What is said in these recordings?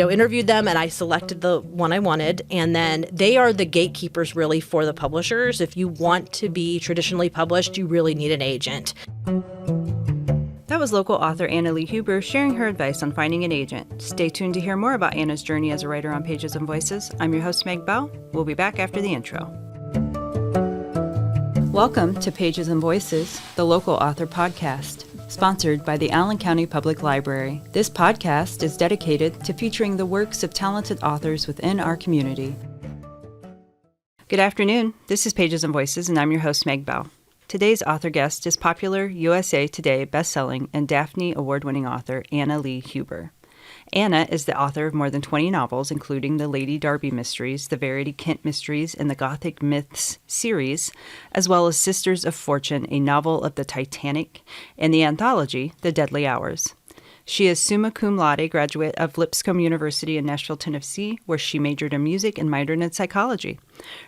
interviewed them and I selected the one I wanted. And then they are the gatekeepers really for the publishers. If you want to be traditionally published, you really need an agent. That was local author Anna Lee Huber sharing her advice on finding an agent. Stay tuned to hear more about Anna's journey as a writer on Pages and Voices. I'm your host, Meg Bell. We'll be back after the intro. Welcome to Pages and Voices, the local author podcast, sponsored by the Allen County Public Library. This podcast is dedicated to featuring the works of talented authors within our community. Good afternoon. This is Pages and Voices, and I'm your host, Meg Bell. Today's author guest is popular USA Today Bestselling and Daphne Award-winning author Anna Lee Huber. Anna is the author of more than 20 novels, including the Lady Darby Mysteries, the Verity Kent Mysteries, and the Gothic Myths series, as well as Sisters of Fortune, a novel of the Titanic, and the anthology, The Deadly Hours. She is summa cum laude graduate of Lipscomb University in Nashville, Tennessee, where she majored in music and minored in psychology.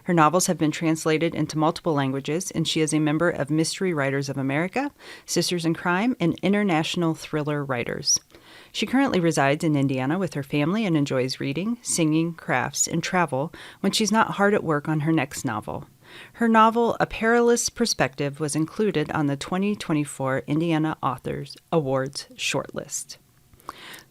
Her novels have been translated into multiple languages, and she is a member of Mystery Writers of America, Sisters in Crime, and International Thriller Writers. She currently resides in Indiana with her family and enjoys reading, singing, crafts, and travel when she's not hard at work on her next novel. Her novel, A Perilous Perspective, was included on the 2024 Indiana Authors Awards shortlist.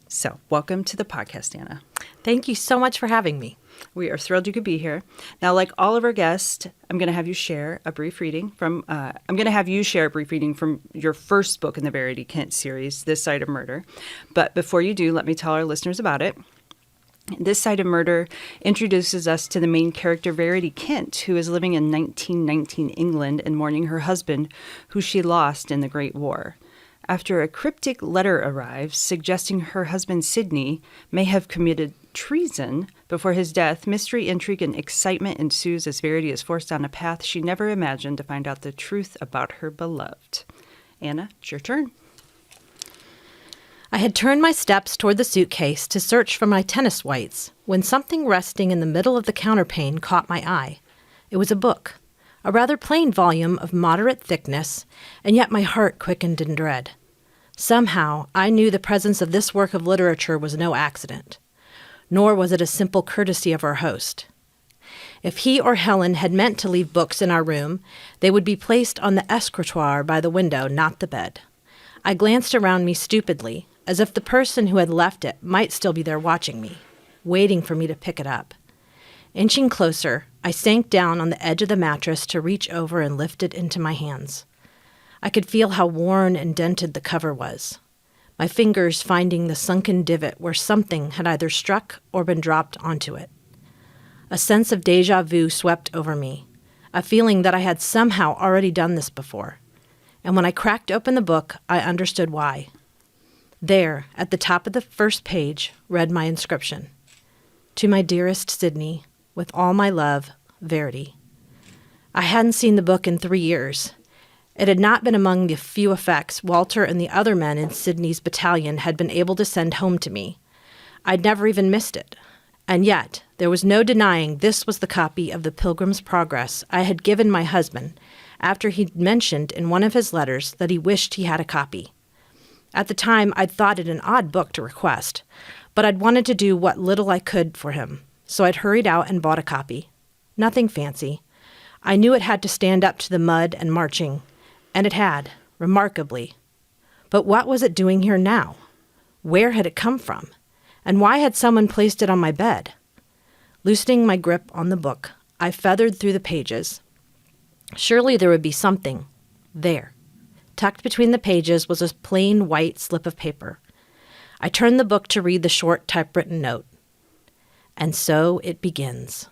So, welcome to the podcast, Anna. Thank you so much for having me. We are thrilled you could be here. Now, like all of our guests, I'm going to have you share a brief reading from your first book in the Verity Kent series, This Side of Murder. But before you do, let me tell our listeners about it. This Side of Murder introduces us to the main character, Verity Kent, who is living in 1919 England and mourning her husband, who she lost in the Great War. After a cryptic letter arrives suggesting her husband, Sidney, may have committed treason before his death, mystery, intrigue, and excitement ensues as Verity is forced down a path she never imagined to find out the truth about her beloved. Anna, it's your turn. I had turned my steps toward the suitcase to search for my tennis whites when something resting in the middle of the counterpane caught my eye. It was a book, a rather plain volume of moderate thickness, and yet my heart quickened in dread. Somehow, I knew the presence of this work of literature was no accident, nor was it a simple courtesy of our host. If he or Helen had meant to leave books in our room, they would be placed on the escritoire by the window, not the bed. I glanced around me stupidly, as if the person who had left it might still be there watching me, waiting for me to pick it up. Inching closer, I sank down on the edge of the mattress to reach over and lift it into my hands. I could feel how worn and dented the cover was, my fingers finding the sunken divot where something had either struck or been dropped onto it. A sense of déjà vu swept over me, a feeling that I had somehow already done this before. And when I cracked open the book, I understood why. There, at the top of the first page, read my inscription. To my dearest Sidney, with all my love, Verity. I hadn't seen the book in 3 years. It had not been among the few effects Walter and the other men in Sidney's battalion had been able to send home to me. I'd never even missed it. And yet, there was no denying this was the copy of the Pilgrim's Progress I had given my husband after he'd mentioned in one of his letters that he wished he had a copy. At the time, I'd thought it an odd book to request, but I'd wanted to do what little I could for him, so I'd hurried out and bought a copy. Nothing fancy. I knew it had to stand up to the mud and marching, and it had, remarkably. But what was it doing here now? Where had it come from? And why had someone placed it on my bed? Loosening my grip on the book, I feathered through the pages. Surely there would be something there. Tucked between the pages was a plain white slip of paper. I turned the book to read the short typewritten note. And so it begins.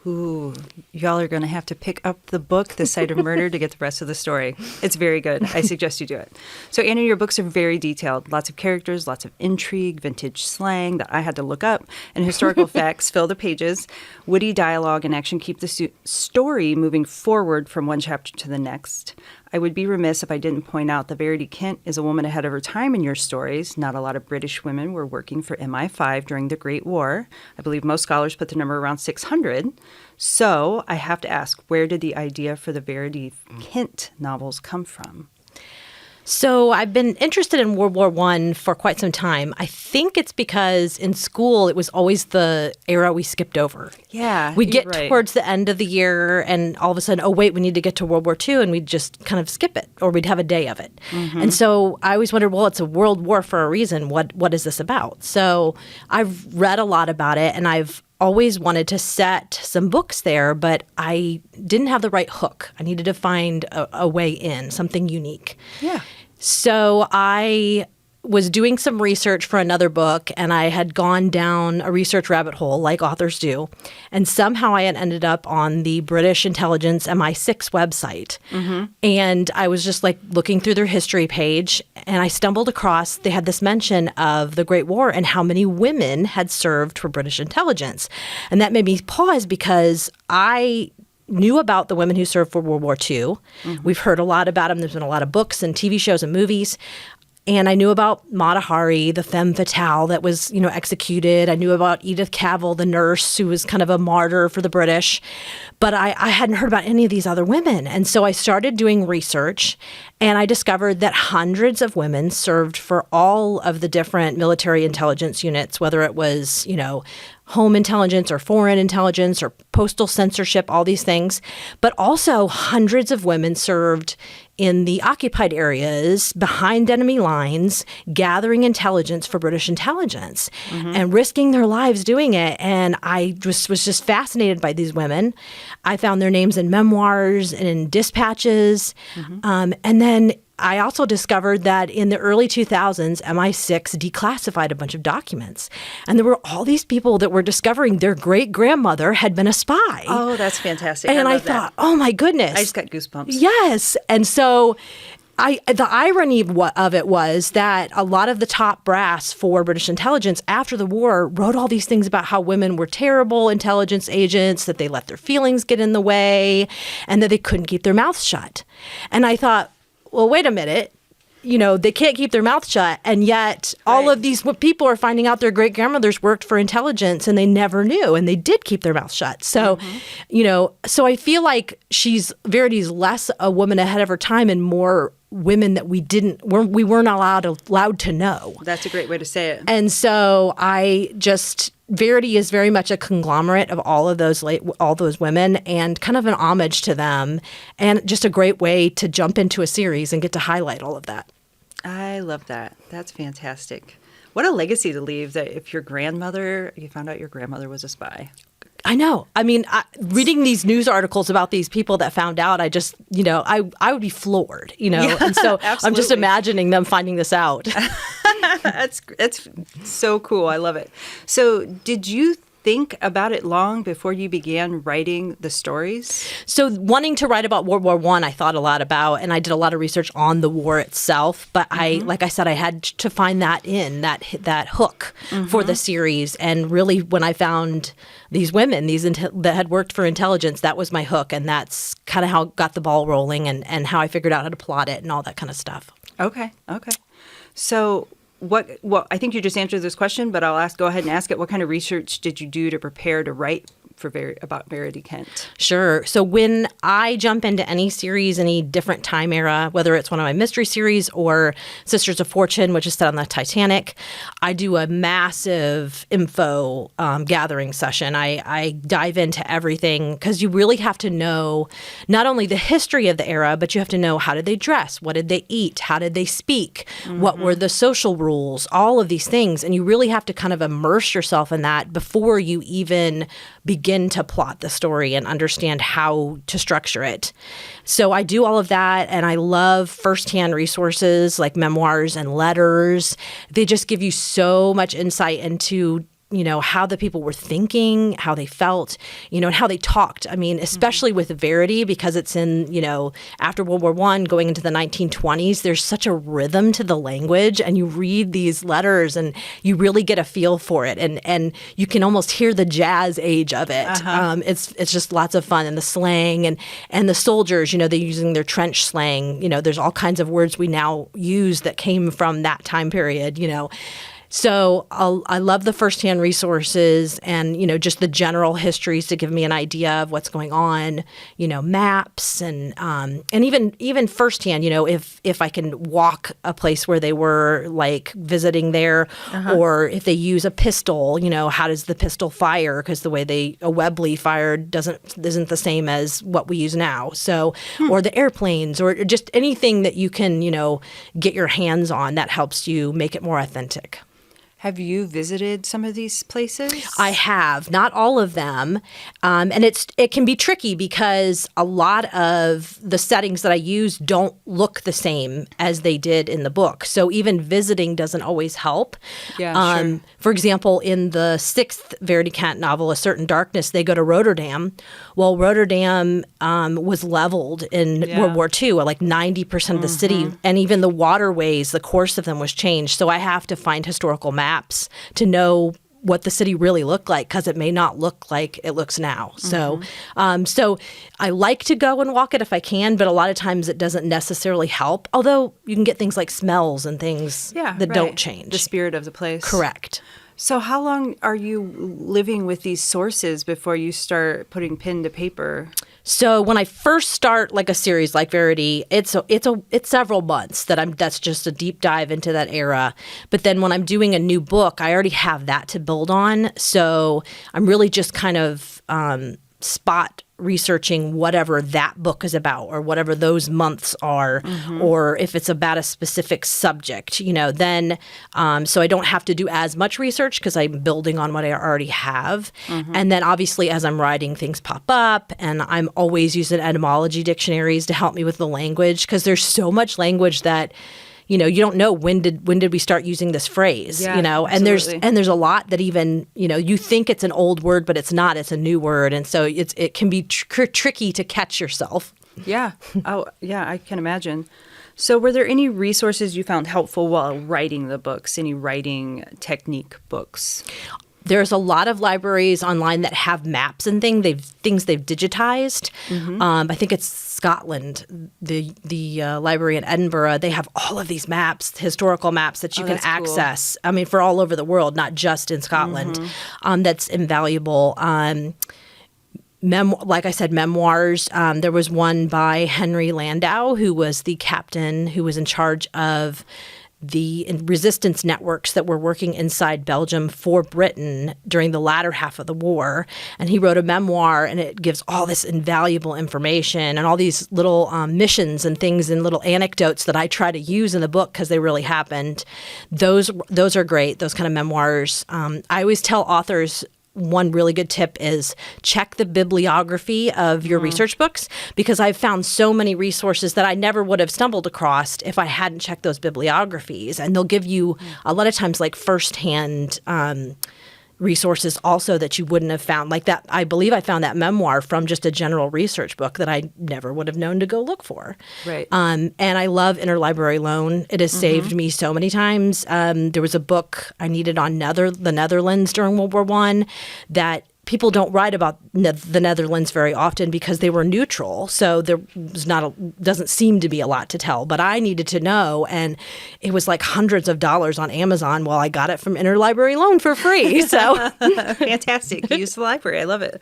Ooh, y'all are going to have to pick up the book, This Side of Murder, to get the rest of the story. It's very good. I suggest you do it. So, Anna, your books are very detailed. Lots of characters, lots of intrigue, vintage slang that I had to look up, and historical facts fill the pages. Witty dialogue and action keep the story moving forward from one chapter to the next. I would be remiss if I didn't point out that Verity Kent is a woman ahead of her time in your stories. Not a lot of British women were working for MI5 during the Great War. I believe most scholars put the number around 600. So I have to ask, where did the idea for the Verity Kent novels come from? So I've been interested in World War I for quite some time. I think it's because in school it was always the era we skipped over. Yeah, We'd get right. towards the end of the year and all of a sudden, oh, wait, we need to get to World War II, and we'd just kind of skip it, or we'd have a day of it. And so I always wondered, well, it's a world war for a reason. What is this about? So I've read a lot about it, and I've always wanted to set some books there, but I didn't have the right hook. I needed to find a way in, something unique. Yeah. So I was doing some research for another book, and I had gone down a research rabbit hole like authors do. And somehow I had ended up on the British intelligence MI6 website. And I was just like looking through their history page, and I stumbled across, they had this mention of the Great War and how many women had served for British intelligence. And that made me pause because I knew about the women who served for World War II. We've heard a lot about them. There's been a lot of books and TV shows and movies. And I knew about Mata Hari, the femme fatale that was, executed. I knew about Edith Cavell, the nurse, who was kind of a martyr for the British. But I hadn't heard about any of these other women. And so I started doing research, and I discovered that hundreds of women served for all of the different military intelligence units, whether it was, home intelligence or foreign intelligence or postal censorship, all these things. But also hundreds of women served in the occupied areas behind enemy lines, gathering intelligence for British intelligence and risking their lives doing it. And I was just fascinated by these women. I found their names in memoirs and in dispatches. And then I also discovered that in the early 2000s, MI6 declassified a bunch of documents. And there were all these people that were discovering their great-grandmother had been a spy. Oh, that's fantastic. And I love thought, that. oh my goodness. I just got goosebumps. Yes. And so the irony of it was that a lot of the top brass for British intelligence after the war wrote all these things about how women were terrible intelligence agents, that they let their feelings get in the way, and that they couldn't keep their mouths shut. And I thought, well, wait a minute. They can't keep their mouth shut. And yet all of these people are finding out their great-grandmothers worked for intelligence and they never knew. And they did keep their mouth shut. So, so I feel like Verity's less a woman ahead of her time and more women that we weren't allowed to know. That's a great way to say it. And so Verity is very much a conglomerate of all those women and kind of an homage to them, and just a great way to jump into a series and get to highlight all of that. I love that. That's fantastic. What a legacy to leave, that if you found out your grandmother was a spy. I know. I mean, reading these news articles about these people that found out, I just, I would be floored, Yeah, and so absolutely. I'm just imagining them finding this out. That's so cool. I love it. So did you think about it long before you began writing the stories? So wanting to write about World War I thought a lot about, and I did a lot of research on the war itself. But like I said, I had to find that hook for the series. And really, when I found these women, that had worked for intelligence, that was my hook. And that's kind of how it got the ball rolling and how I figured out how to plot it and all that kind of stuff. Okay. So Well, I think you just answered this question, but I'll go ahead and ask it. What kind of research did you do to prepare to write about Verity Kent? Sure. So when I jump into any series, any different time era, whether it's one of my mystery series or Sisters of Fortune, which is set on the Titanic, I do a massive info gathering session. I dive into everything because you really have to know not only the history of the era, but you have to know how did they dress, what did they eat, how did they speak, what were the social rules, all of these things. And you really have to kind of immerse yourself in that before you even begin to plot the story and understand how to structure it. So I do all of that, and I love firsthand resources like memoirs and letters. They just give you so much insight into how the people were thinking, how they felt, and how they talked. I mean, especially with Verity, because it's in, after World War I, going into the 1920s, there's such a rhythm to the language, and you read these letters and you really get a feel for it. And you can almost hear the jazz age of it. It's just lots of fun. And the slang and the soldiers, they're using their trench slang. There's all kinds of words we now use that came from that time period, So I love the firsthand resources and, just the general histories to give me an idea of what's going on, maps and even firsthand, if I can walk a place where they were like visiting there, or if they use a pistol, how does the pistol fire? Because the way a Webley fired isn't the same as what we use now. So, or the airplanes, or just anything that you can, get your hands on that helps you make it more authentic. Have you visited some of these places? I have, not all of them. And it can be tricky because a lot of the settings that I use don't look the same as they did in the book. So even visiting doesn't always help. Yeah, sure. For example, in the 6th Verity Kent novel, A Certain Darkness, they go to Rotterdam. Well, Rotterdam was leveled in World War II, like 90% of the city, and even the waterways, the course of them was changed. So I have to find historical maps to know what the city really looked like, because it may not look like it looks now. So I like to go and walk it if I can, but a lot of times it doesn't necessarily help, although you can get things like smells and things that don't change. The spirit of the place. Correct. So how long are you living with these sources before you start putting pen to paper? So when I first start like a series like Verity, it's several months that's just a deep dive into that era. But then when I'm doing a new book, I already have that to build on. So I'm really just kind of spot researching whatever that book is about, or whatever those months are, or if it's about a specific subject, then so I don't have to do as much research because I'm building on what I already have. And then obviously as I'm writing, things pop up, and I'm always using etymology dictionaries to help me with the language, because there's so much language that you don't know when did we start using this phrase, and absolutely. there's a lot that even, you think it's an old word, but it's not, it's a new word. And so it can be tricky to catch yourself. Yeah. Oh, yeah, I can imagine. So were there any resources you found helpful while writing the books, any writing technique books? There's a lot of libraries online that have maps and things they've digitized. I think it's Scotland, the library in Edinburgh. They have all of these maps, historical maps that you can access. Cool. I mean, for all over the world, not just in Scotland. That's invaluable. Like I said, memoirs. There was one by Henry Landau, who was the captain who was in charge of the resistance networks that were working inside Belgium for Britain during the latter half of the war. And he wrote a memoir, and it gives all this invaluable information and all these little missions and things and little anecdotes that I try to use in the book because they really happened. Those are great, those kind of memoirs. I always tell authors, one really good tip is check the bibliography of your research books, because I've found so many resources that I never would have stumbled across if I hadn't checked those bibliographies. And they'll give you a lot of times like firsthand resources also that you wouldn't have found. Like that, I believe I found that memoir from just a general research book that I never would have known to go look for. Right. And I love interlibrary loan. It has saved me so many times. There was a book I needed on the Netherlands during World War I that people don't write about the Netherlands very often because they were neutral. So there was doesn't seem to be a lot to tell, but I needed to know. And it was like hundreds of dollars on Amazon while I got it from interlibrary loan for free. So fantastic. Use the library. I love it.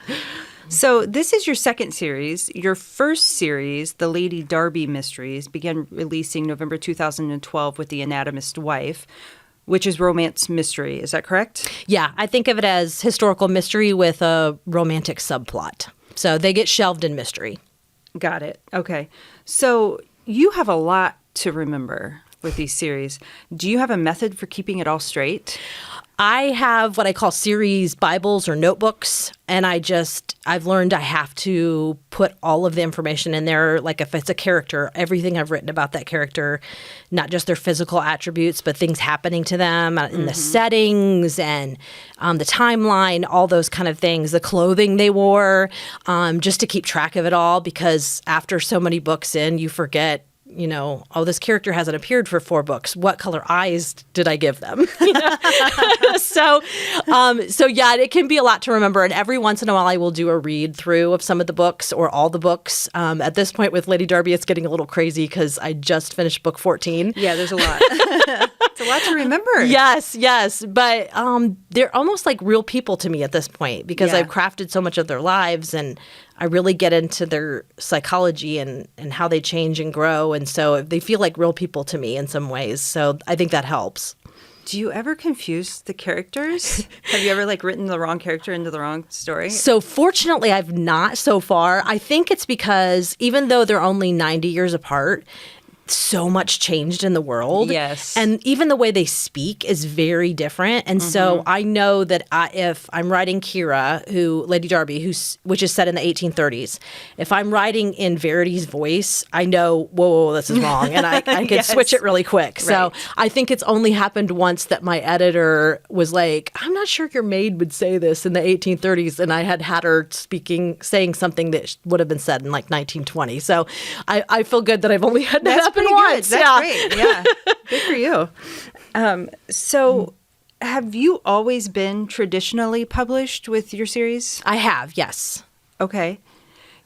So this is your second series. Your first series, The Lady Darby Mysteries, began releasing November 2012 with The Anatomist's Wife, which is romance mystery. Is that correct? Yeah, I think of it as historical mystery with a romantic subplot. So they get shelved in mystery. Got it. Okay. So you have a lot to remember with these series. Do you have a method for keeping it all straight? I have what I call series Bibles or notebooks, and I've learned I have to put all of the information in there. Like if it's a character, everything I've written about that character, not just their physical attributes, but things happening to them in the settings and the timeline, all those kind of things, the clothing they wore, just to keep track of it all, because after so many books in, you forget, this character hasn't appeared for 4 books. What color eyes did I give them? So yeah, it can be a lot to remember. And every once in a while, I will do a read through of some of the books or all the books. At this point with Lady Darby, it's getting a little crazy because I just finished book 14. Yeah, there's a lot. a lot to remember. Yes. But they're almost like real people to me at this point because I've crafted so much of their lives and I really get into their psychology and how they change and grow. And so they feel like real people to me in some ways. So I think that helps. Do you ever confuse the characters? Have you ever written the wrong character into the wrong story? So fortunately, I've not so far. I think it's because even though they're only 90 years apart, so much changed in the world. Yes. And even the way they speak is very different. And so I know that if I'm writing Kira, Lady Darby, which is set in the 1830s, if I'm writing in Verity's voice, I know, whoa, this is wrong. And I can switch it really quick. Right. So I think it's only happened once that my editor was like, I'm not sure your maid would say this in the 1830s. And I had her saying something that would have been said in 1920. So I feel good that I've only had that happen once. That's great. Yeah. Good for you. So have you always been traditionally published with your series? I have, yes. Okay.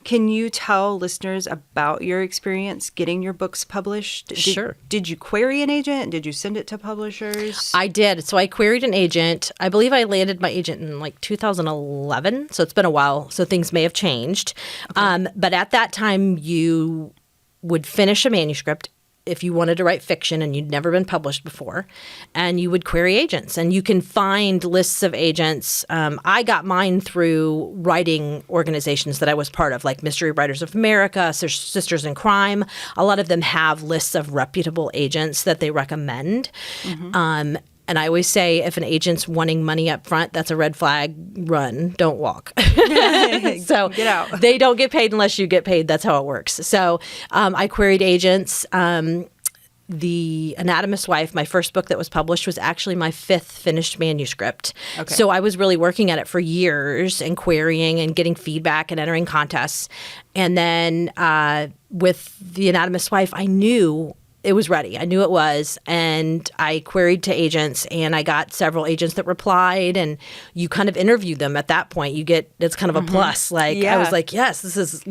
Can you tell listeners about your experience getting your books published? Sure. Did you query an agent? Did you send it to publishers? I did. So I queried an agent. I believe I landed my agent in 2011. So it's been a while. So things may have changed. Okay. But at that time, you would finish a manuscript if you wanted to write fiction and you'd never been published before, and you would query agents. And you can find lists of agents. I got mine through writing organizations that I was part of, like Mystery Writers of America, Sisters in Crime. A lot of them have lists of reputable agents that they recommend. And I always say if an agent's wanting money up front, that's a red flag. Run, don't walk. So get out. They don't get paid unless you get paid. That's how it works. So I queried agents. The Anatomist's Wife, my first book that was published, was actually my 5th finished manuscript. Okay. So I was really working at it for years and querying and getting feedback and entering contests. And then with The Anatomist's Wife, I knew it was ready. I knew it was. And I queried to agents, and I got several agents that replied, and you kind of interview them at that point. It's kind of a plus. I was like, yes, this is,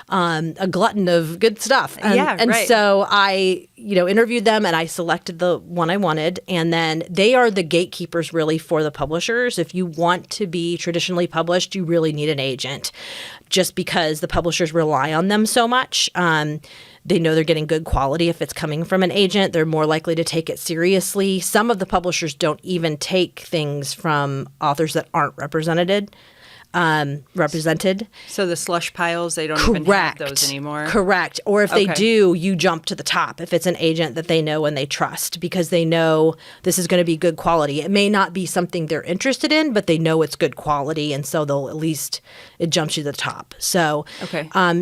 a glutton of good stuff. And so I, interviewed them, and I selected the one I wanted. And then they are the gatekeepers really for the publishers. If you want to be traditionally published, you really need an agent, just because the publishers rely on them so much. They know they're getting good quality if it's coming from an agent. They're more likely to take it seriously. Some of the publishers don't even take things from authors that aren't represented. So the slush piles, they don't even have those anymore? Correct. Or if they do, you jump to the top if it's an agent that they know and they trust, because they know this is going to be good quality. It may not be something they're interested in, but they know it's good quality, and so they'll at least it jumps you to the top. So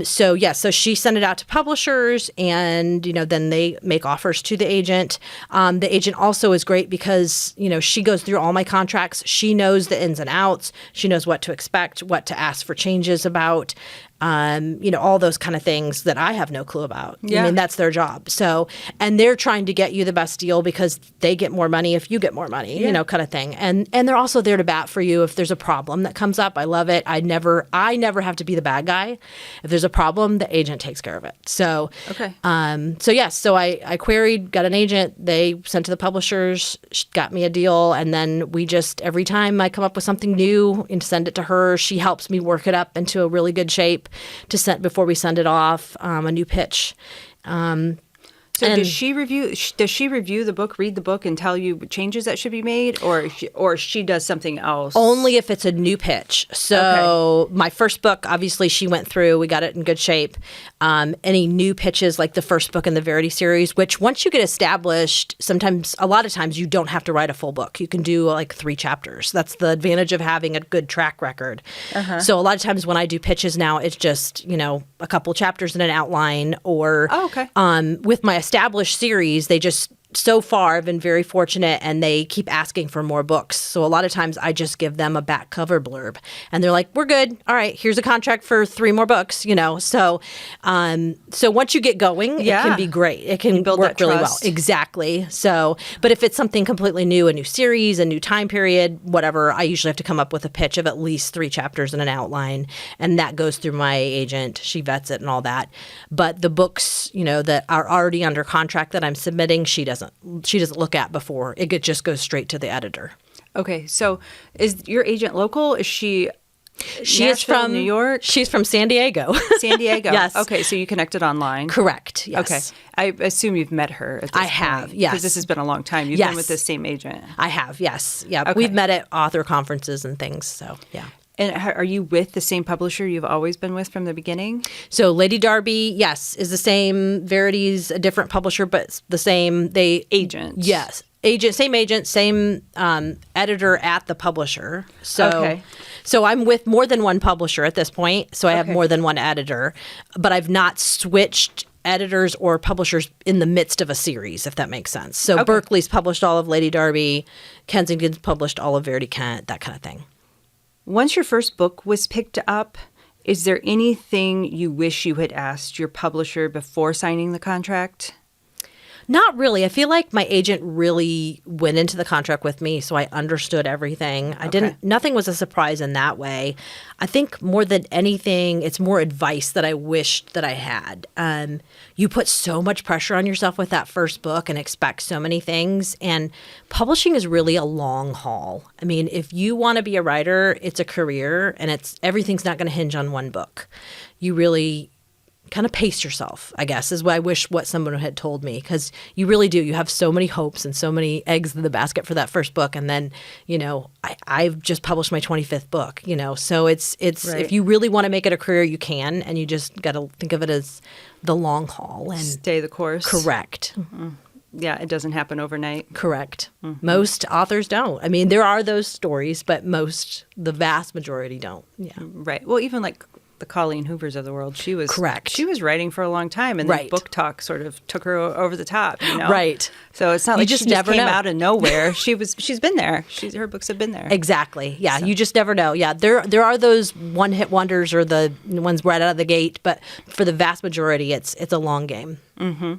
so she sent it out to publishers, and then they make offers to the agent. The agent also is great because she goes through all my contracts. She knows the ins and outs. She knows what to expect, what to ask for changes about, all those kind of things that I have no clue about. Yeah. I mean, that's their job. So, and they're trying to get you the best deal because they get more money if you get more money, kind of thing. And they're also there to bat for you if there's a problem that comes up. I love it. I never have to be the bad guy. If there's a problem, the agent takes care of it. So, so I queried, got an agent. They sent to the publishers, got me a deal. And then we just, every time I come up with something new and send it to her, she helps me work it up into a really good shape to send before we send it off, a new pitch. So does she review the book, read the book, and tell you changes that should be made, or she does something else? Only if it's a new pitch. So my first book, obviously, she went through. We got it in good shape. Any new pitches, like the first book in the Verity series, which once you get established, a lot of times, you don't have to write a full book. You can do 3 chapters. That's the advantage of having a good track record. So a lot of times when I do pitches now, it's just a couple chapters and an outline, or with my established series, they just so far I've been very fortunate, and they keep asking for more books. So a lot of times I just give them a back cover blurb, and they're like, we're good. All right, here's a contract for 3 more books, So once you get going, it can be great. It can work really well. Exactly. So, but if it's something completely new, a new series, a new time period, whatever, I usually have to come up with a pitch of at least 3 chapters and an outline, and that goes through my agent. She vets it and all that. But the books, that are already under contract that I'm submitting, she doesn't doesn't look at before. Just goes straight to the editor. Okay, so is your agent local? Is she is from New York? She's from San Diego. San Diego. Yes. Okay, so you connected online. Correct. Yes. Okay. I assume you've met her at this I have, point, yes. because this has been a long time. You've been with this same agent. I have, yes. Yeah. Okay. We've met at author conferences and things, so yeah. And are you with the same publisher you've always been with from the beginning? So Lady Darby, yes, is the same. Verity's a different publisher, but it's the same. Agent. Yes. Same agent, same editor at the publisher. So I'm with more than one publisher at this point. So I have more than one editor, but I've not switched editors or publishers in the midst of a series, if that makes sense. So Berkeley's published all of Lady Darby, Kensington's published all of Verity Kent, that kind of thing. Once your first book was picked up, is there anything you wish you had asked your publisher before signing the contract? Not really. I feel like my agent really went into the contract with me, so I understood everything. Nothing was a surprise in that way. I think more than anything, it's more advice that I wished that I had. You put so much pressure on yourself with that first book and expect so many things, and publishing is really a long haul. I mean, if you want to be a writer, it's a career, and everything's not going to hinge on one book. You really kind of pace yourself, I guess, is what I wish what someone had told me, because you really do. You have so many hopes and so many eggs in the basket for that first book, and then, I've just published my 25th book, so it's right. If you really want to make it a career, you can, and you just got to think of it as the long haul and stay the course. Correct. Mm-hmm. Yeah, it doesn't happen overnight. Correct. Mm-hmm. Most authors don't. I mean, there are those stories, but the vast majority don't. Yeah. Right. Well, even like the Colleen Hoovers of the world, she was correct. She was writing for a long time, and then Book Talk sort of took her over the top. Right. So it's not like she just never came know. Out of nowhere. She's been there. Her books have been there. Exactly. Yeah. So. You just never know. Yeah. There are those one-hit wonders or the ones right out of the gate, but for the vast majority, it's a long game. Mm-hmm.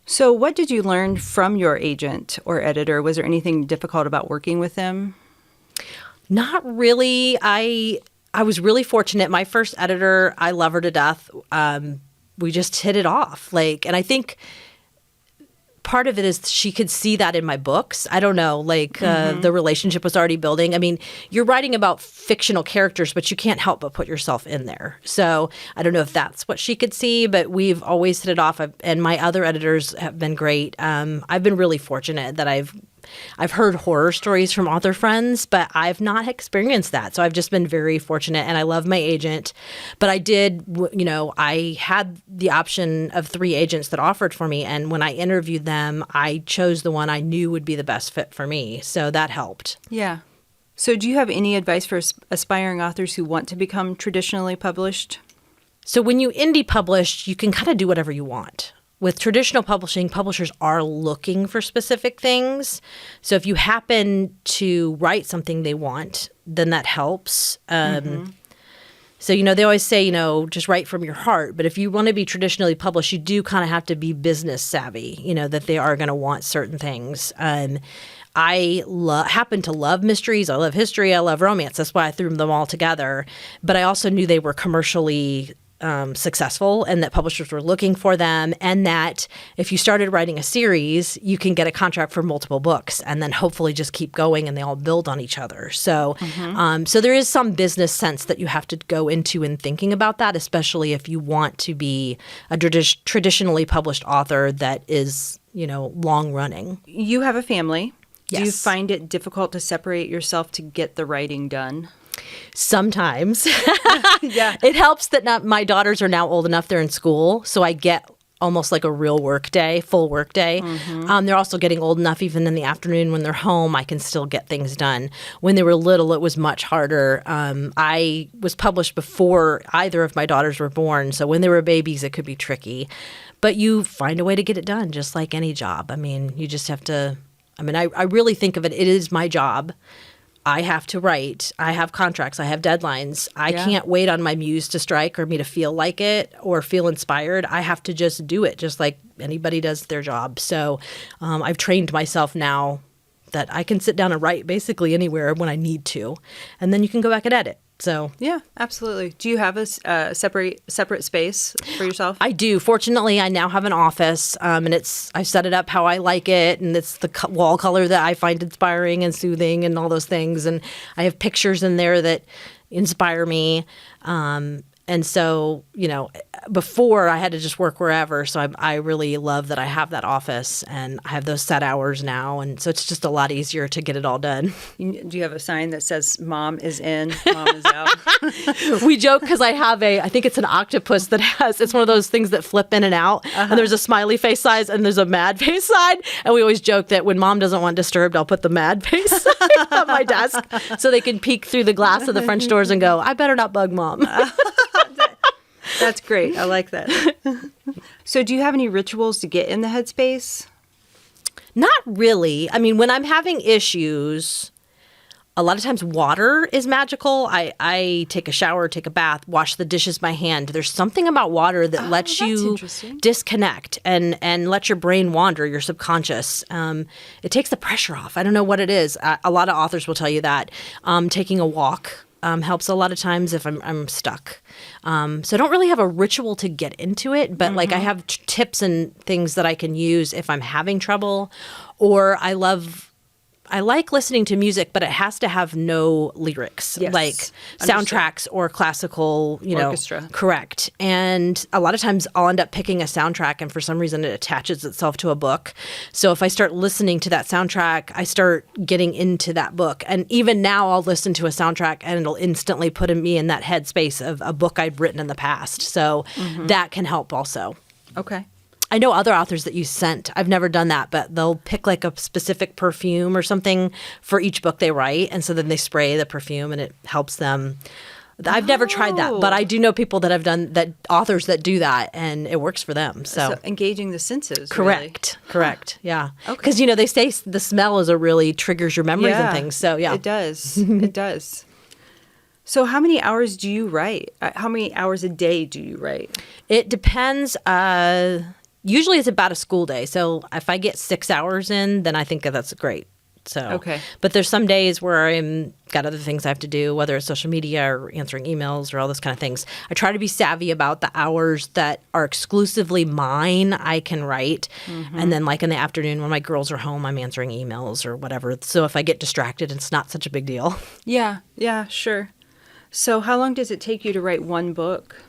So what did you learn from your agent or editor? Was there anything difficult about working with them? Not really. I was really fortunate. My first editor, I love her to death. We just hit it off. And I think part of it is she could see that in my books. I don't know, the relationship was already building. I mean, you're writing about fictional characters, but you can't help but put yourself in there. So I don't know if that's what she could see, but we've always hit it off. And my other editors have been great. I've been really fortunate that I've heard horror stories from author friends, but I've not experienced that. So I've just been very fortunate, and I love my agent. But I did, I had the option of 3 agents that offered for me. And when I interviewed them, I chose the one I knew would be the best fit for me. So that helped. Yeah. So do you have any advice for aspiring authors who want to become traditionally published? So when you indie publish, you can kind of do whatever you want. With traditional publishing, publishers are looking for specific things. So if you happen to write something they want, then that helps. So, they always say, just write from your heart. But if you want to be traditionally published, you do kind of have to be business savvy, that they are going to want certain things. I happen to love mysteries. I love history. I love romance. That's why I threw them all together. But I also knew they were commercially successful, and that publishers were looking for them, and that if you started writing a series, you can get a contract for multiple books, and then hopefully just keep going, and they all build on each other. So, so there is some business sense that you have to go into in thinking about that, especially if you want to be a traditionally published author that is, long running. You have a family. Yes. Do you find it difficult to separate yourself to get the writing done? Sometimes. Yeah. It helps that my daughters are now old enough, they're in school, so I get almost like a real work day, full work day. They're also getting old enough, even in the afternoon when they're home, I can still get things done. When they were little, it was much harder. I was published before either of my daughters were born, so when they were babies, it could be tricky. But you find a way to get it done, just like any job. I mean, you just have to, I really think of it is my job. I have to write. I have contracts. I have deadlines. I can't wait on my muse to strike or me to feel like it or feel inspired. I have to just do it, just like anybody does their job. So I've trained myself now that I can sit down and write basically anywhere when I need to. And then you can go back and edit. So Yeah, absolutely. Do you have a separate space for yourself? I do. Fortunately, I now have an office, and I set it up how I like it, and it's the wall color that I find inspiring and soothing, and all those things. And I have pictures in there that inspire me. And so, before I had to just work wherever. So I really love that I have that office, and I have those set hours now. And so it's just a lot easier to get it all done. Do you have a sign that says "Mom is in, Mom is out"? We joke because I think it's an octopus it's one of those things that flip in and out. And there's a smiley face size and there's a mad face side. And we always joke that when Mom doesn't want disturbed, I'll put the mad face sign on my desk so they can peek through the glass of the French doors and go, I better not bug Mom. That's great. I like that. So do you have any rituals to get in the headspace? Not really. I mean, when I'm having issues, a lot of times water is magical. I take a shower, take a bath, wash the dishes by hand. There's something about water that lets you disconnect and let your brain wander, your subconscious. It takes the pressure off. I don't know what it is. A lot of authors will tell you that. Taking a walk helps a lot of times if I'm stuck. So I don't really have a ritual to get into it, but like I have tips and things that I can use if I'm having trouble. Or I like listening to music, but it has to have no lyrics, like soundtracks or classical, orchestra. Correct. And a lot of times I'll end up picking a soundtrack, and for some reason it attaches itself to a book. So if I start listening to that soundtrack, I start getting into that book. And even now I'll listen to a soundtrack and it'll instantly put me in that headspace of a book I've written in the past. So that can help also. Okay. I know other authors that use scent. I've never done that, but they'll pick like a specific perfume or something for each book they write. And so then they spray the perfume and it helps them. I've never tried that, but I do know people that have done that, authors that do that, and it works for them. So engaging the senses. Correct. Really. Correct. Yeah. Okay. Because, they say the smell really triggers your memories and things. So, yeah. It does. It does. So how many hours do you write? How many hours a day do you write? It depends. Usually it's about a school day. So if I get 6 hours in, then I think that's great. So, okay. But there's some days where I'm got other things I have to do, whether it's social media or answering emails or all those kind of things. I try to be savvy about the hours that are exclusively mine I can write. And then like in the afternoon when my girls are home, I'm answering emails or whatever. So if I get distracted, it's not such a big deal. Yeah, sure. So how long does it take you to write one book?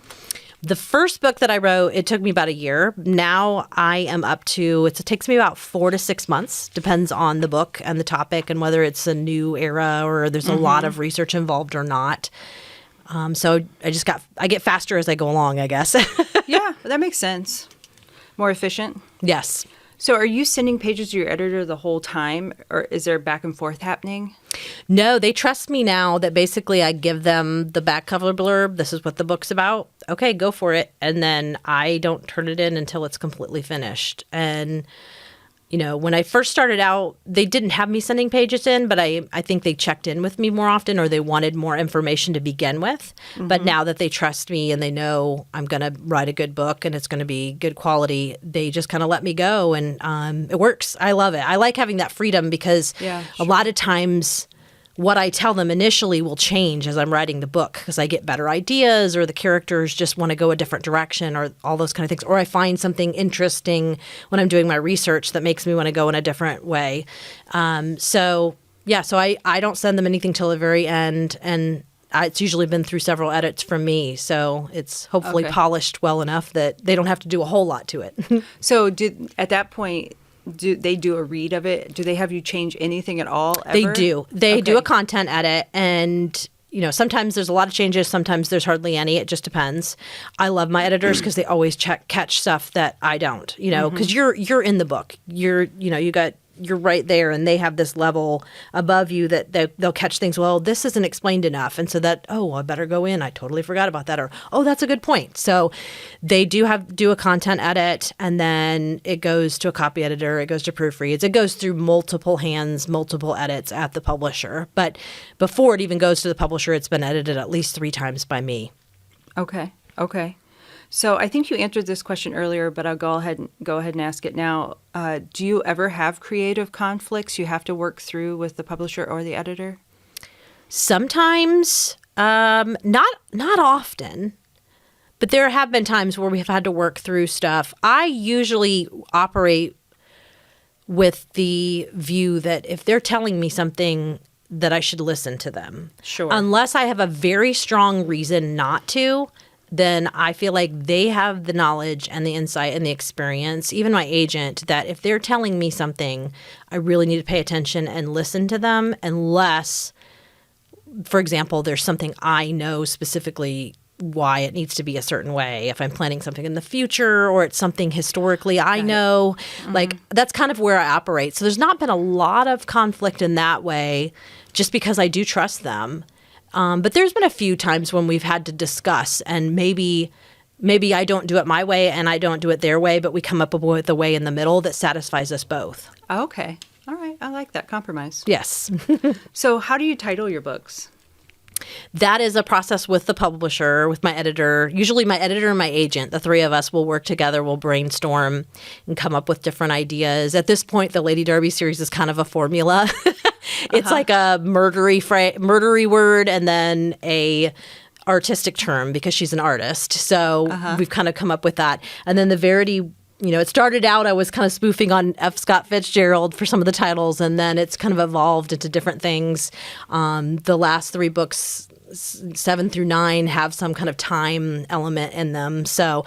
The first book that I wrote, it took me about a year. Now I am up to, it takes me about 4 to 6 months, depends on the book and the topic and whether it's a new era or there's a lot of research involved or not. So I get faster as I go along, I guess. Yeah, that makes sense. More efficient? Yes. So are you sending pages to your editor the whole time, or is there back and forth happening? No, they trust me now that basically I give them the back cover blurb. This is what the book's about. Okay, go for it. And then I don't turn it in until it's completely finished. And, when I first started out, they didn't have me sending pages in, but I think they checked in with me more often or they wanted more information to begin with. But now that they trust me and they know I'm going to write a good book and it's going to be good quality, they just kind of let me go. And it works. I love it. I like having that freedom because a lot of times what I tell them initially will change as I'm writing the book because I get better ideas or the characters just want to go a different direction or all those kind of things. Or I find something interesting when I'm doing my research that makes me want to go in a different way. So I don't send them anything till the very end. And it's usually been through several edits from me. So it's hopefully polished well enough that they don't have to do a whole lot to it. So at that point, do they do a read of it? Do they have you change anything at all ever? They do. They do a content edit, and sometimes there's a lot of changes, sometimes there's hardly any. It just depends. I love my editors because they always catch stuff that I don't. Because you're in the book. You're right there, and they have this level above you that they'll catch things. Well, this isn't explained enough, and so that I better go in. I totally forgot about that, or that's a good point. So they do a content edit, and then it goes to a copy editor. It goes to proofreads. It goes through multiple hands, multiple edits at the publisher. But before it even goes to the publisher, it's been edited at least 3 times by me. Okay. So I think you answered this question earlier, but I'll go ahead and ask it now. Do you ever have creative conflicts you have to work through with the publisher or the editor? Sometimes Not often, but there have been times where we've had to work through stuff. I usually operate with the view that if they're telling me something, that I should listen to them. Sure. Unless I have a very strong reason not to, then I feel like they have the knowledge and the insight and the experience, even my agent, that if they're telling me something, I really need to pay attention and listen to them unless, for example, there's something I know specifically why it needs to be a certain way. If I'm planning something in the future or it's something historically I know, like that's kind of where I operate. So there's not been a lot of conflict in that way just because I do trust them. But there's been a few times when we've had to discuss and maybe I don't do it my way and I don't do it their way, but we come up with a way in the middle that satisfies us both. Okay. All right. I like that compromise. Yes. So how do you title your books? That is a process with the publisher, with my editor. Usually my editor and my agent, the three of us will work together, we'll brainstorm and come up with different ideas. At this point, the Lady Darby series is kind of a formula. It's like a murdery word and then a artistic term because she's an artist. So we've kind of come up with that. And then the Verity, it started out, I was kind of spoofing on F. Scott Fitzgerald for some of the titles, and then it's kind of evolved into different things. The last three books, 7 through 9, have some kind of time element in them. So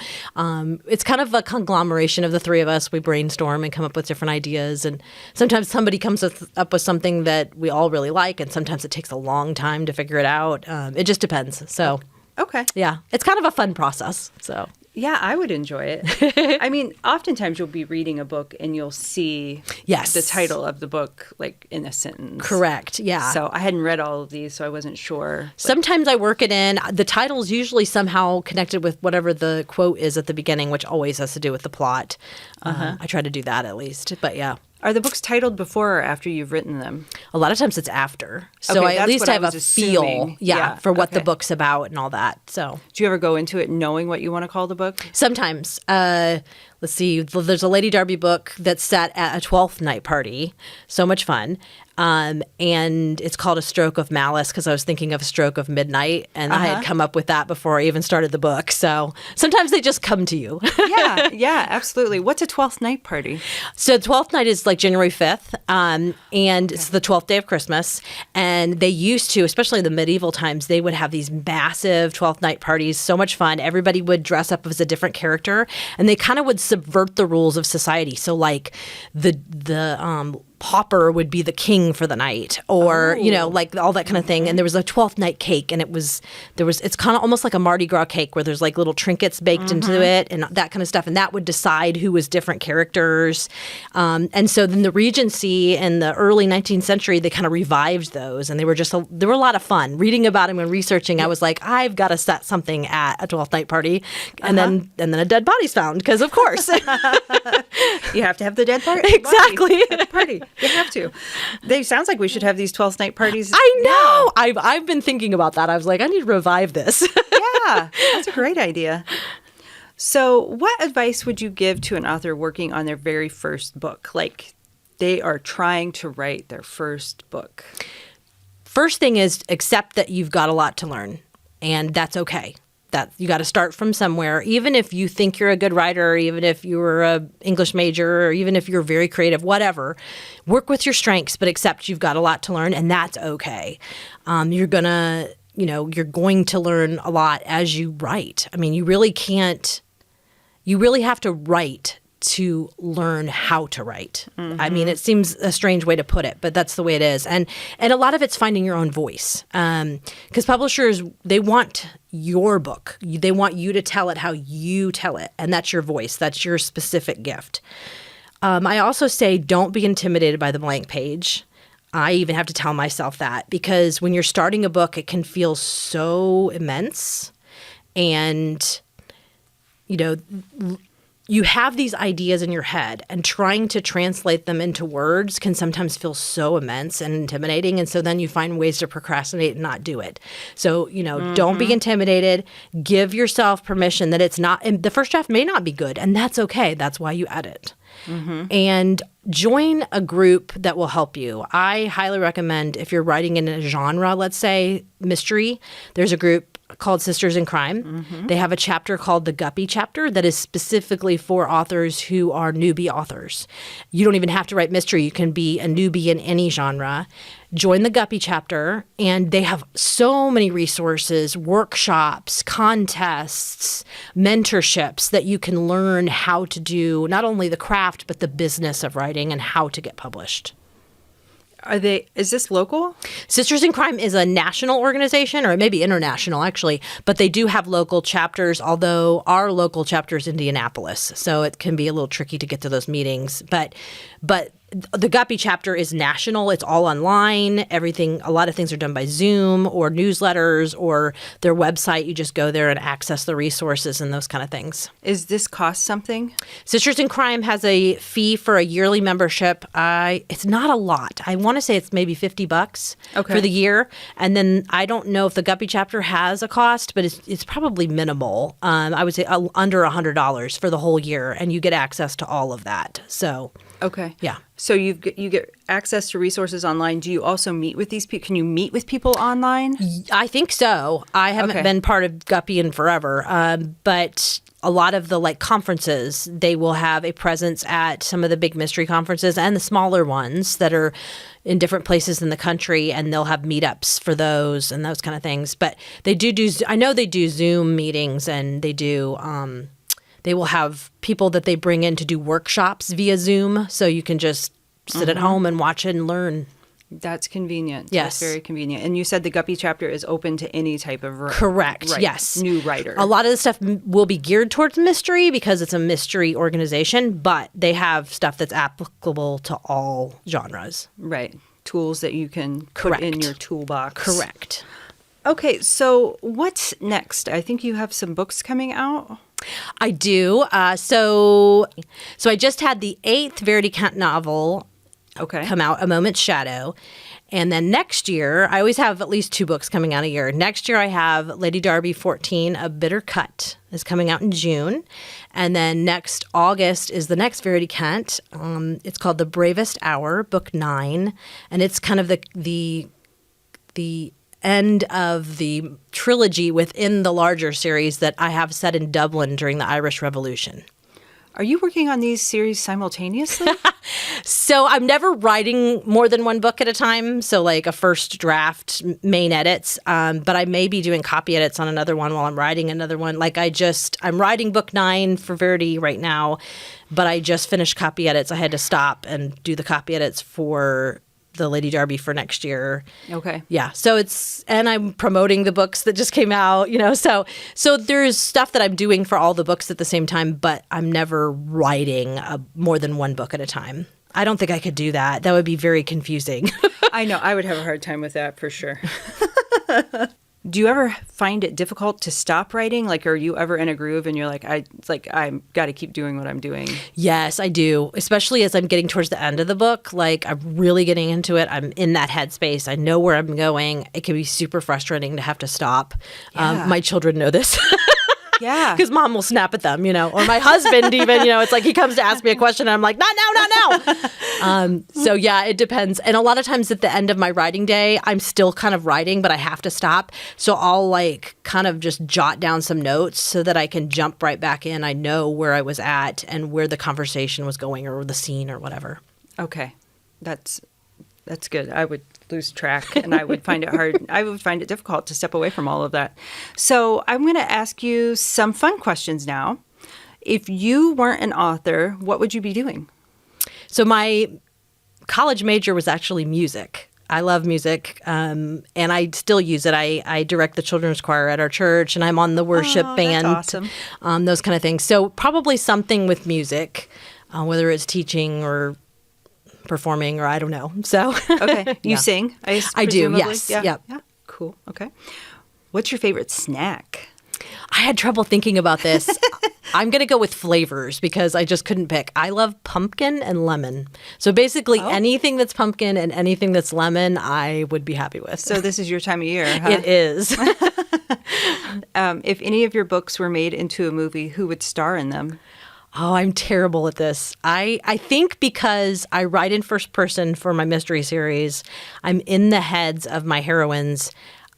it's kind of a conglomeration of the three of us. We brainstorm and come up with different ideas. And sometimes somebody comes up with something that we all really like, and sometimes it takes a long time to figure it out. It just depends. So, okay. Yeah, it's kind of a fun process. So. Yeah, I would enjoy it. I mean, oftentimes you'll be reading a book and you'll see the title of the book like in a sentence. Correct, yeah. So I hadn't read all of these, so I wasn't sure. Sometimes I work it in. The title's usually somehow connected with whatever the quote is at the beginning, which always has to do with the plot. I try to do that at least, but yeah. Are the books titled before or after you've written them? A lot of times it's after. So I at least have a feel for what the book's about and all that. So, do you ever go into it knowing what you want to call the book? Sometimes. Let's see. There's a Lady Darby book that's set at a 12th night party. So much fun. And it's called A Stroke of Malice because I was thinking of A Stroke of Midnight, and I had come up with that before I even started the book. So sometimes they just come to you. Yeah, absolutely. What's a 12th night party? So 12th night is like January 5th, and it's the 12th day of Christmas. And they used to, especially in the medieval times, they would have these massive 12th night parties. So much fun. Everybody would dress up as a different character, and they kind of would subvert the rules of society. So like the pauper would be the king for the night, or like all that kind of thing. And there was a 12th night cake, and it's kind of almost like a Mardi Gras cake where there's like little trinkets baked into it and that kind of stuff, and that would decide who was different characters. And so then the Regency in the early 19th century, they kind of revived those, and they were a lot of fun. Reading about them and researching, I was like, I've got to set something at a 12th night party, and then a dead body's found because of course you have to have the dead party. Exactly. At the party. You have to. Sounds like we should have these 12th night parties. I know. I've been thinking about that. I was like, I need to revive this. Yeah, that's a great idea. So what advice would you give to an author working on their very first book? Like they are trying to write their first book. First thing is accept that you've got a lot to learn, and that's okay. That you got to start from somewhere, even if you think you're a good writer, even if you're a English major, or even if you're very creative, whatever. Work with your strengths, but accept you've got a lot to learn, and that's okay. You're going to learn a lot as you write. I mean, you really have to write to learn how to write. I mean, it seems a strange way to put it, but that's the way it is. And a lot of it's finding your own voice. Because publishers, they want your book. They want you to tell it how you tell it. And that's your voice. That's your specific gift. I also say don't be intimidated by the blank page. I even have to tell myself that because when you're starting a book, it can feel so immense. And, you have these ideas in your head, and trying to translate them into words can sometimes feel so immense and intimidating. And so then you find ways to procrastinate and not do it. So, don't be intimidated. Give yourself permission that it's not, and the first draft may not be good, and that's okay. That's why you edit. And join a group that will help you. I highly recommend, if you're writing in a genre, let's say mystery, there's a group called Sisters in Crime. They have a chapter called the Guppy chapter that is specifically for authors who are newbie authors. You don't even have to write mystery. You can be a newbie in any genre. Join the Guppy chapter, and they have so many resources, workshops, contests, mentorships that you can learn how to do not only the craft, but the business of writing and how to get published. Is this local? Sisters in Crime is a national organization, or maybe international actually, but they do have local chapters, although our local chapter is Indianapolis, so it can be a little tricky to get to those meetings. But the Guppy chapter is national. It's all online. A lot of things are done by Zoom or newsletters or their website. You just go there and access the resources and those kind of things. Is this cost something? Sisters in Crime has a fee for a yearly membership. It's not a lot. I want to say it's maybe $50 for the year. And then I don't know if the Guppy chapter has a cost, but it's probably minimal. I would say under $100 for the whole year, and you get access to all of that. So, okay. Yeah. So you get access to resources online. Do you also meet with these people? Can you meet with people online? I think so. I haven't been part of Guppy in forever, but a lot of the conferences, they will have a presence at some of the big mystery conferences and the smaller ones that are in different places in the country, and they'll have meetups for those and those kind of things. But they I know they do Zoom meetings, and they do. They will have people that they bring in to do workshops via Zoom, so you can just sit at home and watch it and learn. That's convenient. Yes. That's very convenient. And you said the Guppy chapter is open to any type of Correct. Yes. New writer. A lot of the stuff will be geared towards mystery because it's a mystery organization, but they have stuff that's applicable to all genres. Right. Tools that you can put in your toolbox. Correct. Okay, so what's next? I think you have some books coming out. I do. So I just had the 8th Verity Kent novel come out, A Moment's Shadow. And then next year, I always have at least 2 books coming out a year. Next year, I have Lady Darby 14, A Bitter Cut, is coming out in June. And then next August is the next Verity Kent. It's called The Bravest Hour, book 9. And it's kind of the end of the trilogy within the larger series that I have set in Dublin during the Irish Revolution. Are you working on these series simultaneously? So I'm never writing more than one book at a time. So like a first draft, main edits. But I may be doing copy edits on another one while I'm writing another one. I'm writing book 9 for Verity right now, but I just finished copy edits. I had to stop and do the copy edits for the Lady Darby for next year. Okay. Yeah. So and I'm promoting the books that just came out, so there's stuff that I'm doing for all the books at the same time, but I'm never writing more than one book at a time. I don't think I could do that. That would be very confusing. I know. I would have a hard time with that for sure. Do you ever find it difficult to stop writing? Are you ever in a groove and you're like, I've got to keep doing what I'm doing? Yes, I do. Especially as I'm getting towards the end of the book. I'm really getting into it. I'm in that headspace. I know where I'm going. It can be super frustrating to have to stop. Yeah. My children know this. Yeah. Because mom will snap at them, or my husband even, it's like he comes to ask me a question and I'm like, not now. So yeah, it depends. And a lot of times at the end of my writing day, I'm still kind of writing, but I have to stop. So I'll kind of just jot down some notes so that I can jump right back in. I know where I was at and where the conversation was going or the scene or whatever. Okay. That's good. I would lose track and I would find it hard. I would find it difficult to step away from all of that. So I'm going to ask you some fun questions now. If you weren't an author, what would you be doing? So my college major was actually music. I love music, and I still use it. I direct the children's choir at our church, and I'm on the worship band. That's awesome. Those kind of things. So probably something with music, whether it's teaching or performing or I don't know. So okay, you sing? I do. Yes. Yeah. Yep. Yeah. Cool. Okay. What's your favorite snack? I had trouble thinking about this. I'm going to go with flavors because I just couldn't pick. I love pumpkin and lemon. So basically anything that's pumpkin and anything that's lemon, I would be happy with. So this is your time of year, huh? It is. If any of your books were made into a movie, who would star in them? Oh, I'm terrible at this. I think because I write in first person for my mystery series, I'm in the heads of my heroines.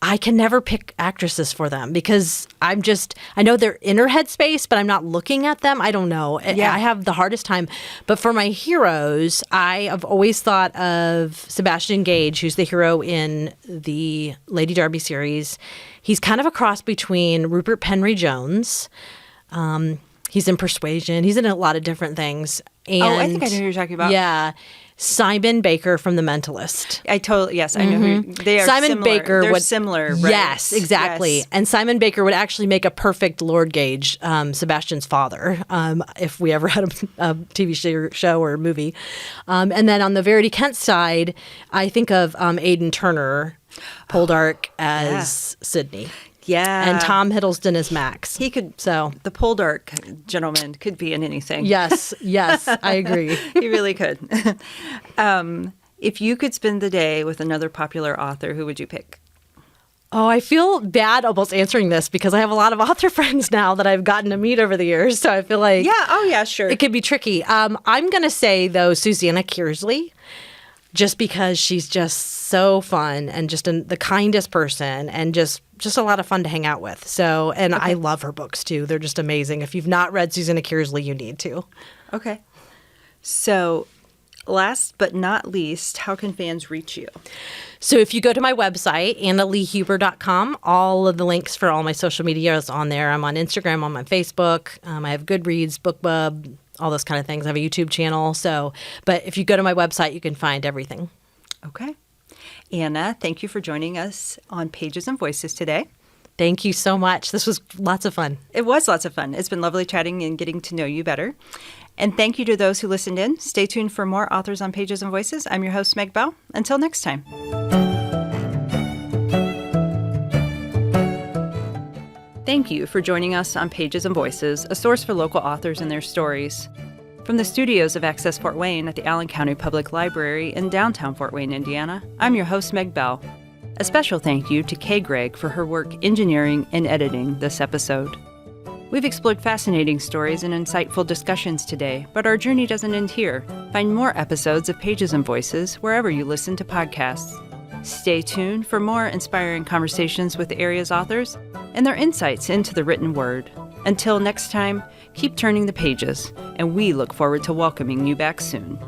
I can never pick actresses for them because I know they're in her headspace, but I'm not looking at them. I don't know. Yeah. I have the hardest time. But for my heroes, I have always thought of Sebastian Gage, who's the hero in the Lady Darby series. He's kind of a cross between Rupert Penry Jones. He's in Persuasion. He's in a lot of different things. And, I think I know who you're talking about. Yeah. Simon Baker from The Mentalist. Yes, I know who they are. Simon similar. Baker They're would, similar, right? Yes, exactly. Yes. And Simon Baker would actually make a perfect Lord Gage, Sebastian's father, if we ever had a TV show or a movie. And then on the Verity Kent side, I think of Aidan Turner, Poldark as Sydney. Yeah. And Tom Hiddleston as Max. The Poldark gentleman could be in anything. Yes, I agree. He really could. If you could spend the day with another popular author, who would you pick? Oh, I feel bad almost answering this because I have a lot of author friends now that I've gotten to meet over the years. So I feel like sure. It could be tricky. I'm going to say, though, Susanna Kearsley, just because she's just so fun and just the kindest person and just a lot of fun to hang out with. So, and I love her books, too. They're just amazing. If you've not read Susanna Kearsley, you need to. Okay. So, last but not least, how can fans reach you? So if you go to my website, annaleehuber.com, all of the links for all my social media is on there. I'm on Instagram, I'm on Facebook. I have Goodreads, BookBub, all those kind of things. I have a YouTube channel. But if you go to my website, you can find everything. Okay. Anna, thank you for joining us on Pages and Voices today. Thank you so much. This was lots of fun. It was lots of fun. It's been lovely chatting and getting to know you better. And thank you to those who listened in. Stay tuned for more Authors on Pages and Voices. I'm your host, Meg Bell. Until next time. Thank you for joining us on Pages and Voices, a source for local authors and their stories. From the studios of Access Fort Wayne at the Allen County Public Library in downtown Fort Wayne, Indiana, I'm your host, Meg Bell. A special thank you to Kay Gregg for her work engineering and editing this episode. We've explored fascinating stories and insightful discussions today, but our journey doesn't end here. Find more episodes of Pages and Voices wherever you listen to podcasts. Stay tuned for more inspiring conversations with the area's authors and their insights into the written word. Until next time, keep turning the pages, and we look forward to welcoming you back soon.